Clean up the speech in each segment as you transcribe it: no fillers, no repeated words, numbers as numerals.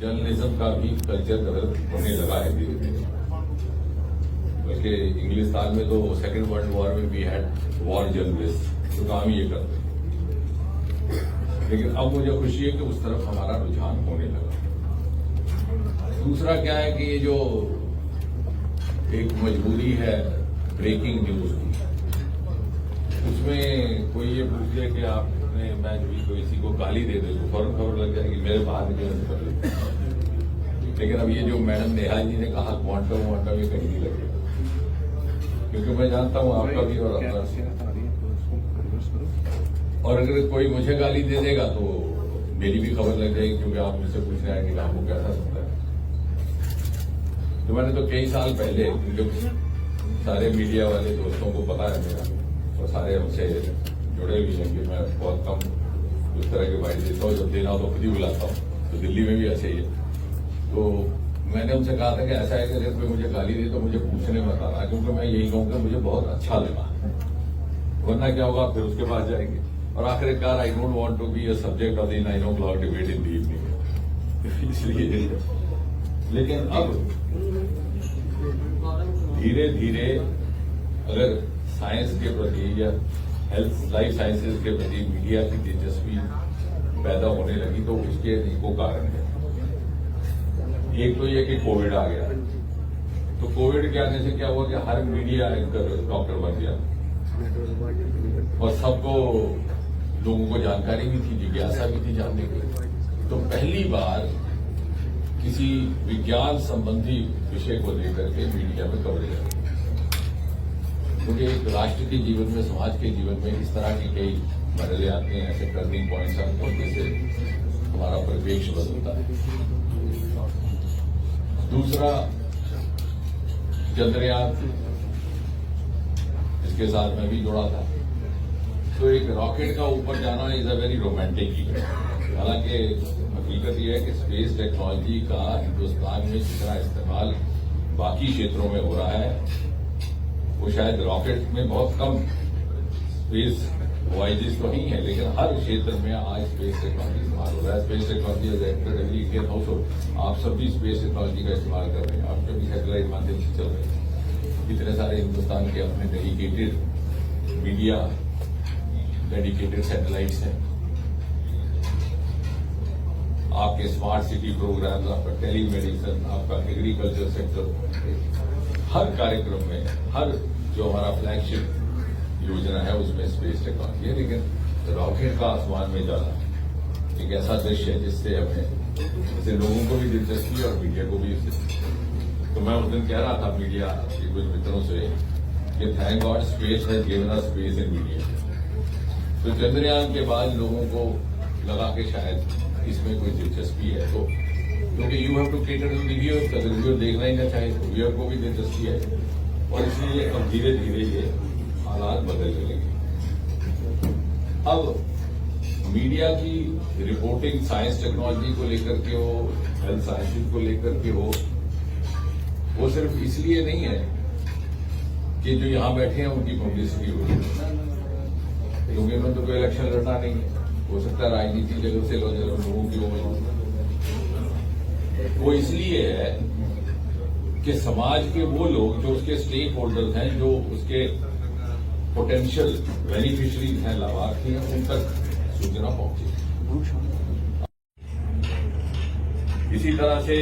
Journalism का भी culture develop होने लगा है धीरे धीरे। बल्कि इंग्लिस्तान में तो सेकेंड वर्ल्ड वॉर में भी हैड वॉर जर्नलिस्ट, तो काम ये करते। लेकिन अब मुझे खुशी है कि उस तरफ हमारा रुझान होने लगा। दूसरा क्या है कि ये जो एक मजबूरी है ब्रेकिंग न्यूज की, उसमें कोई ये पूछ ले कि आपने मैं जो किसी को गाली दे दे तो फौरन खबर लग जाएगी, मेरे बाहर निकलने से पहले। लेकिन अब ये जो मैडम नेहा जी ने कहा क्वांटम वांटम, ये कहीं नहीं लगेगा, क्योंकि मैं जानता हूं आपका भी और अपना। और अगर कोई मुझे गाली दे देगा तो मेरी भी खबर लग जाएगी, क्योंकि आप मुझसे पूछ रहे हैं कि आपको कैसा लगता है। तो मैंने तो कई साल पहले, क्योंकि सारे मीडिया वाले दोस्तों को पता है मेरा, और सारे हमसे जुड़े भी हैं कि मैं बहुत कम उस तरह के बाइट देता हूँ, जब देना हो तो खुद ही बुलाता हूँ। तो दिल्ली में भी ऐसे ही है। तो मैंने उनसे कहा था कि ऐसा है कि अगर कोई मुझे गाली दे तो मुझे पूछने में बताना, क्योंकि मैं यही कहूँगा मुझे बहुत अच्छा लगा, वरना क्या होगा फिर उसके पास जाएंगे। और आखिरकार I don't want to be a subject of the 9 o'clock debate in the evening, इसलिए। लेकिन अब धीरे धीरे अगर साइंस के प्रति या हेल्थ लाइफ साइंसेज के प्रति मीडिया की दिलचस्पी पैदा होने लगी, तो उसके अनेकों कारण है। एक तो ये कि कोविड आ गया, तो कोविड के आने से क्या हुआ कि हर मीडिया एंकर डॉक्टर बन गया, और सबको लोगों को जानकारी भी थी, जिज्ञासा भी थी जानने की। तो पहली बार किसी विज्ञान संबंधी विषय को लेकर के मीडिया में कवरेज आई, क्योंकि एक राष्ट्र के जीवन में, समाज के जीवन में इस तरह के कई मरहले आते हैं, ऐसे टर्निंग पॉइंट्स आते हैं, जिससे हमारा परिवेश बदलता है। दूसरा, चंद्रयान, इसके साथ मैं भी जुड़ा था। तो एक रॉकेट का ऊपर जाना is a very romantic event. हालांकि हकीकत यह है कि स्पेस टेक्नोलॉजी का हिंदुस्तान में जितना इस्तेमाल बाकी क्षेत्रों में हो रहा है, वो शायद रॉकेट में बहुत कम स्पेस वॉयजेस तो नहीं है, लेकिन हर क्षेत्र में आज स्पेस टेक्नोलॉजी इस्तेमाल हो रहा है। Space technology has entered every Indian household. आप सभी स्पेस टेक्नोलॉजी का इस्तेमाल कर रहे हैं, आप सभी सैटेलाइट माध्यम से चल रहे हैं। इतने सारे हिंदुस्तान के अपने डेडिकेटेड मीडिया, डेडिकेटेड सैटेलाइट्स हैं। आपके स्मार्ट सिटी प्रोग्राम्स, आपका टेलीमेडिसिन, आपका एग्रीकल्चर सेक्टर, हर कार्यक्रम में, हर जो हमारा फ्लैगशिप योजना है उसमें स्पेस टेक्नोलॉजी है। लेकिन रॉकेट का आसमान में जाना एक ऐसा दृश्य है जिससे हमें, जिससे लोगों को भी दिलचस्पी और मीडिया को भी। तो मैं उस दिन कह रहा था मीडिया के कुछ मित्रों से कि thank God space has given us space in media. तो चंद्रयान के बाद लोगों को लगा कि शायद इसमें कोई दिलचस्पी है, तो क्योंकि you have to cater to the viewers, अगर व्यूअर देखना ही ना चाहे तो व्यूअर को भी दिलचस्पी है, और इसलिए अब धीरे धीरे ये हालात बदलने लगे। अब मीडिया की रिपोर्टिंग साइंस टेक्नोलॉजी को लेकर के हो, हेल्थ साइंसेज को लेकर के हो, वो सिर्फ इसलिए नहीं है कि जो यहां बैठे हैं उनकी पब्लिसिटी हो, क्योंकि उन्होंने तो कोई इलेक्शन लड़ना नहीं है। हो सकता है राजनीति जगह से लोगों की हो, वो इसलिए है कि समाज के वो लोग जो उसके स्टेक होल्डर्स हैं, जो उसके पोटेंशियल बेनिफिशरीज हैं, लाभार्थी हैं, उन तक सूचना पहुंचे। इसी तरह से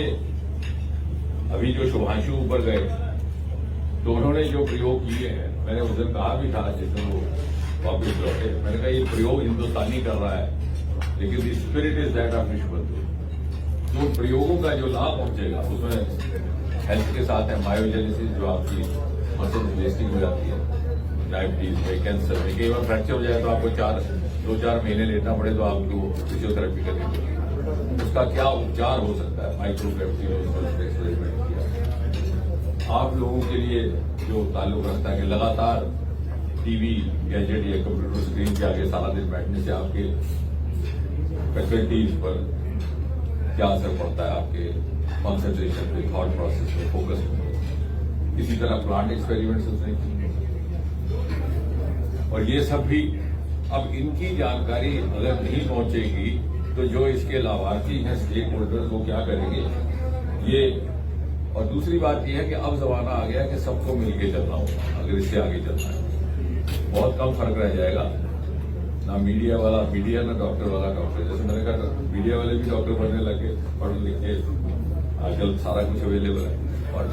अभी जो शुभांशु ऊपर गए, तो उन्होंने जो प्रयोग किए हैं, मैंने उस दिन कहा भी था जिसमें वो वापिस लौटे, मैंने कहा ये प्रयोग हिंदुस्तानी कर रहा है, लेकिन the spirit is that of Vishwabandhu. तो प्रयोगों का जो लाभ पहुंचेगा उसमें हेल्थ के साथ है मायोजेनेसिस, जो आपकी मसल वेस्टिंग हो जाती है, डायबिटीज में, कैंसर में, कई बार फ्रैक्चर हो जाए तो आपको 2-4 महीने लेना पड़े तो आपको फिजियोथेरेपी करनी पड़ेगी। उसका क्या उपचार हो सकता है, माइक्रोग्राफ्टी एक्सपेरिमेंट किया। आप लोगों के लिए जो ताल्लुक रखता है कि लगातार टीवी, गैजेट या कंप्यूटर स्क्रीन के आगे सारा दिन बैठने से आपके फैकल्टीज पर क्या असर पड़ता है, आपके कॉन्सेंट्रेशन पे, थॉट प्रोसेस पे, फोकस पे। इसी तरह प्लांट एक्सपेरिमेंट्स उसने किए, और ये सब भी अब इनकी जानकारी अगर नहीं पहुंचेगी तो जो इसके लाभार्थी हैं स्टेक होल्डर्स वो क्या करेंगे ये। और दूसरी बात यह है कि अब जमाना आ गया कि सबको मिलकर चलना होगा। अगर इससे आगे चलना है बहुत कम फर्क रह जाएगा, ना मीडिया वाला मीडिया ना डॉक्टर वाला डॉक्टर। जैसे मैंने कहा मीडिया वाले भी डॉक्टर बनने लगे, पढ़ लिख के आजकल सारा कुछ अवेलेबल है और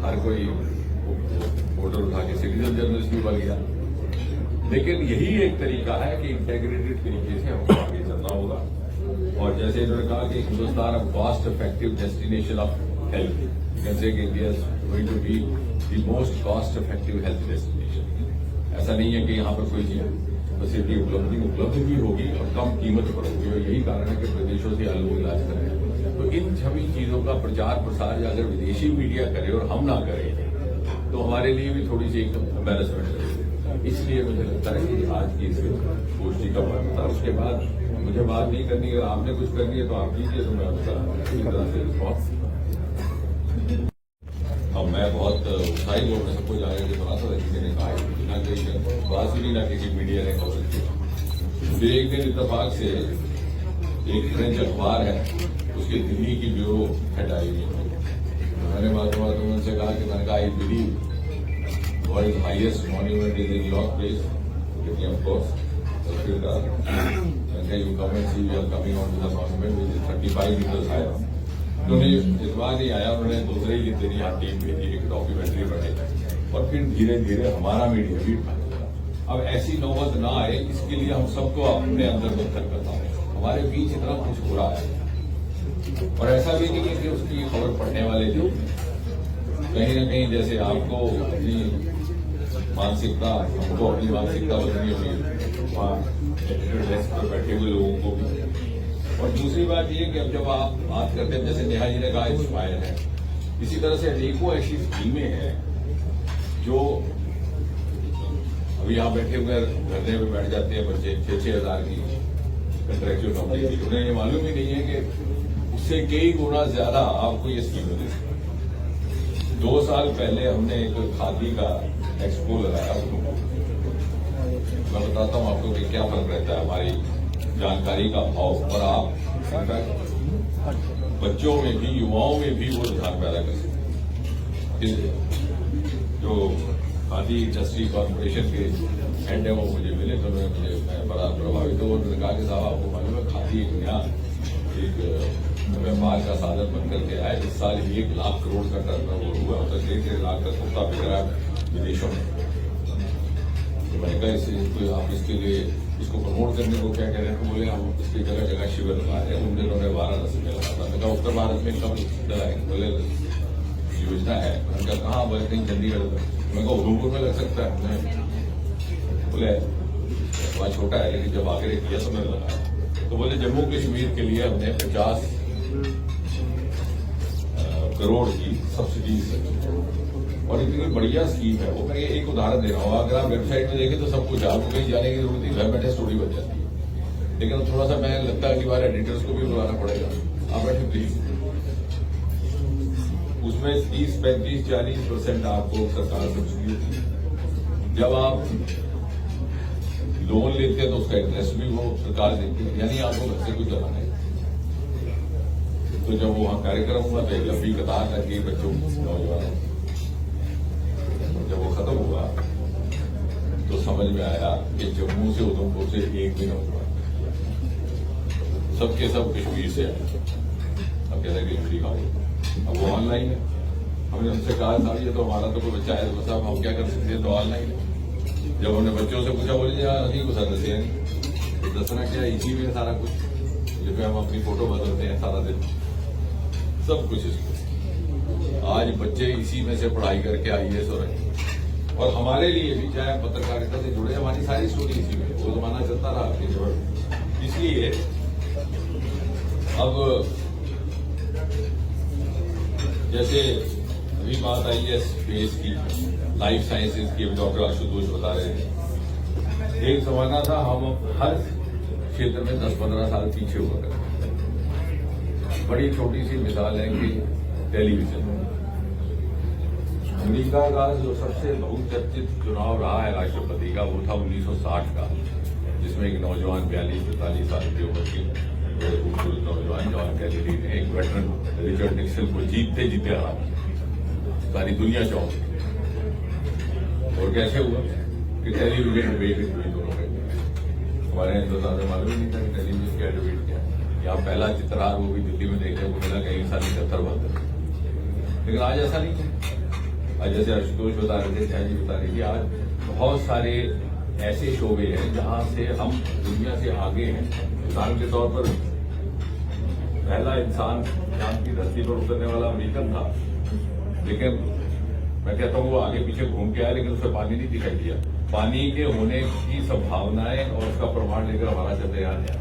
हर कोई वोटर उठा के सिटीजन जर्नलिस्ट भी बन गया। लेकिन यही एक तरीका है कि इंटेग्रेटेड तरीके से हमको आगे चलना होगा। और जैसे इन्होंने कहा कि हिंदुस्तान अब cost effective destination of health, कैसे कि India is going to be the most cost effective health destination. ऐसा नहीं है कि यहाँ पर कोई चीज फैसिलिटी उपलब्ध भी होगी और कम कीमत पर होगी, और यही कारण है कि प्रदेशों से लोग इलाज करें। तो इन सभी चीजों का प्रचार प्रसार अगर विदेशी मीडिया करे और हम ना करें तो हमारे लिए भी थोड़ी सी एक एम्बेरसमेंट है। इसलिए मुझे लगता है कि आज की इस गोष्ठी का मन था। उसके बाद मुझे बात नहीं करनी, अगर आपने कुछ करनी है तो आप कीजिए, तो मैं उसका पूरी तरह से रिस्पॉन्स। अब मैं बहुत उत्साहित हूँ, मैं सबको जाने के थोड़ा सा किसी ने कहा ना कहीं बात सुनी ना किसी मीडिया ने हो सकती। फिर एक दिन इत्तेफाक से एक फ्रेंच अखबार है उसके दिल्ली की ब्यूरो हेड आई हुई। मैंने बात उनसे कहा कि मैंने कहा I believe what is highest monument is in your place, of course. So फिर कहा you come and see we are coming on to the monument which is 35 meters higher. उन्होंने इस बार नहीं आया, उन्होंने दूसरे ही दिन यहाँ टीम भेजी, एक डॉक्यूमेंट्री बनाई और फिर धीरे धीरे हमारा मीडिया भी अब ऐसी नौबत ना आए इसके लिए हम सबको अपने अंदर बदतर करना है। हमारे बीच इतना कुछ हो रहा है और ऐसा भी नहीं है कि उसकी खबर पढ़ने वाले जो कहीं ना कहीं जैसे आपको अपनी मानसिकता हमको अपनी मानसिकता बदलनी होगी वहाँ डेस्क पर बैठे हुए लोगों को भी। और दूसरी बात ये कि अब जब आप बात करते हैं जैसे नेहा जी ने कहा इंस्पायर है, इसी तरह से अनेकों ऐसी स्कीमें हैं जो अभी यहाँ बैठे हुए धरने में बैठ जाते हैं बच्चे 6,000 की कंट्रेक्चुअल कंपनी की, उन्हें ये मालूम ही नहीं है कि उससे कई गुना ज्यादा आपको ये स्कीम मिलेगी। 2 साल पहले हमने एक खादी का एक्सपो लगाया, मैं बताता हूँ आपको कि क्या फर्क रहता है हमारी जानकारी का भाव। और आप बच्चों में भी युवाओं में भी वो रुझान पैदा कर सकते। जो खादी इंडस्ट्री कॉर्पोरेशन के हेड है वो मुझे मिले तो मैं बड़ा प्रभावित हूँ। उन्होंने कहा कि साहब आपको मालूम है खादी एक नया एक व्यापार का साधन बनकर के आया। इस साल 1 लाख करोड़ का टर्नओवर हुआ, तो 1.5 लाख का सौदा बिक रहा है विदेशों में। तो मैंने कहा आप इसके लिए इसको प्रमोट करने को क्या कह रहे हैं, तो बोले हम इसकी जगह जगह शिविर लगा रहे हैं। उन दिनों में वाराणसी में लगा था। मैं कहा उत्तर भारत में कब चलाएंगे, बोले योजना है। मैंने कहा कहाँ, बोले कहीं चंडीगढ़ में। मैं कहा उधमपुर में लग सकता है। बोले वहाँ छोटा है लेकिन जब आगे किया तो मैंने लगाया। तो बोले जम्मू कश्मीर के लिए हमने 50 करोड़ की सब्सिडी और इतनी बढ़िया स्कीम है वो। मैं एक उदाहरण दे रहा हूँ, अगर आप वेबसाइट में देखें तो सब कुछ आपको कहीं जाने की जरूरत नहीं, घर बैठे स्टोरी बन जाती है। लेकिन थोड़ा सा मैं लगता है कि बार एडिटर्स को भी बुलाना पड़ेगा। आप बैठे प्लीज, उसमें 30, 35, 40% आपको सरकार सब्सिडी होती है। जब आप लोन लेते हैं तो उसका इंटरेस्ट भी वो सरकार देती है, यानी आपको घर से कुछ चलाना है। तो जब वहाँ कार्यक्रम हुआ तो एक लंबी कतार लग गई बच्चों नौजवानों। जब वो खत्म हुआ तो समझ में आया कि जम्मू से उधमपुर से एक भी नौजवान, सबके सब कश्मीर से आए। अब कहते हैं कश्मीरी खाओ, अब वो ऑनलाइन है। हमने उनसे कहा था ये तो हमारा तो कोई बच्चा है, तो साहब हम क्या कर सकते हैं, तो ऑनलाइन है। जब हमने बच्चों से पूछा, बोले नहीं कुछ दसिया नहीं। दसना क्या, इसी में सारा कुछ, जिसमें हम अपनी फोटो बदलते हैं सारा दिन, सब कुछ इसमें। आज बच्चे इसी में से पढ़ाई करके IAS हो रहे हैं। और हमारे लिए भी चाहे पत्रकारिता से जुड़े, हमारी सारी स्टोरी इसी में, वो जमाना चलता रहा अपनी जरूरत। इसलिए अब जैसे अभी बात आई है स्पेस की, लाइफ साइंसेज की, डॉक्टर आशुतोष बता रहे थे। एक जमाना था हम हर क्षेत्र में 10-15 साल पीछे हुआ करते। बड़ी छोटी सी मिसाल है कि टेलीविजन, अमेरिका का जो सबसे बहुचर्चित चुनाव रहा है राष्ट्रपति का, वो था 1960 का, जिसमें एक नौजवान 42-45 साल की उम्र की बड़े खूबसूरत नौजवान जॉन कैनेडी ने एक वेटरन रिचर्ड निक्सन को जीतते जीते हरा दिया। सारी दुनिया चौंक गई। और कैसे हुआ कि टेलीविजन डिबेट हुई दोनों में। हमारे हिंदुस्तान में मालूम ही नहीं था कि टेलीविजन क्या डिबेट क्या है। यहाँ पहला चित्रार वो भी दिल्ली में देखने को मिला कहीं साल 71-72। लेकिन आज ऐसा नहीं है। आज जैसे आशुतोष बता रहे थे, जय जी बता रही थी, आज बहुत सारे ऐसे शोबे हैं जहां से हम दुनिया से आगे हैं। उदाहरण के तौर पर पहला इंसान चांद की धरती पर उतरने वाला अमेरिकन था, लेकिन मैं कहता हूँ वो आगे पीछे घूम के आया, लेकिन उसे पानी नहीं दिखाई दिया। पानी के होने की संभावनाएं और उसका प्रमाण लेकर हमारा चंद्रयान है।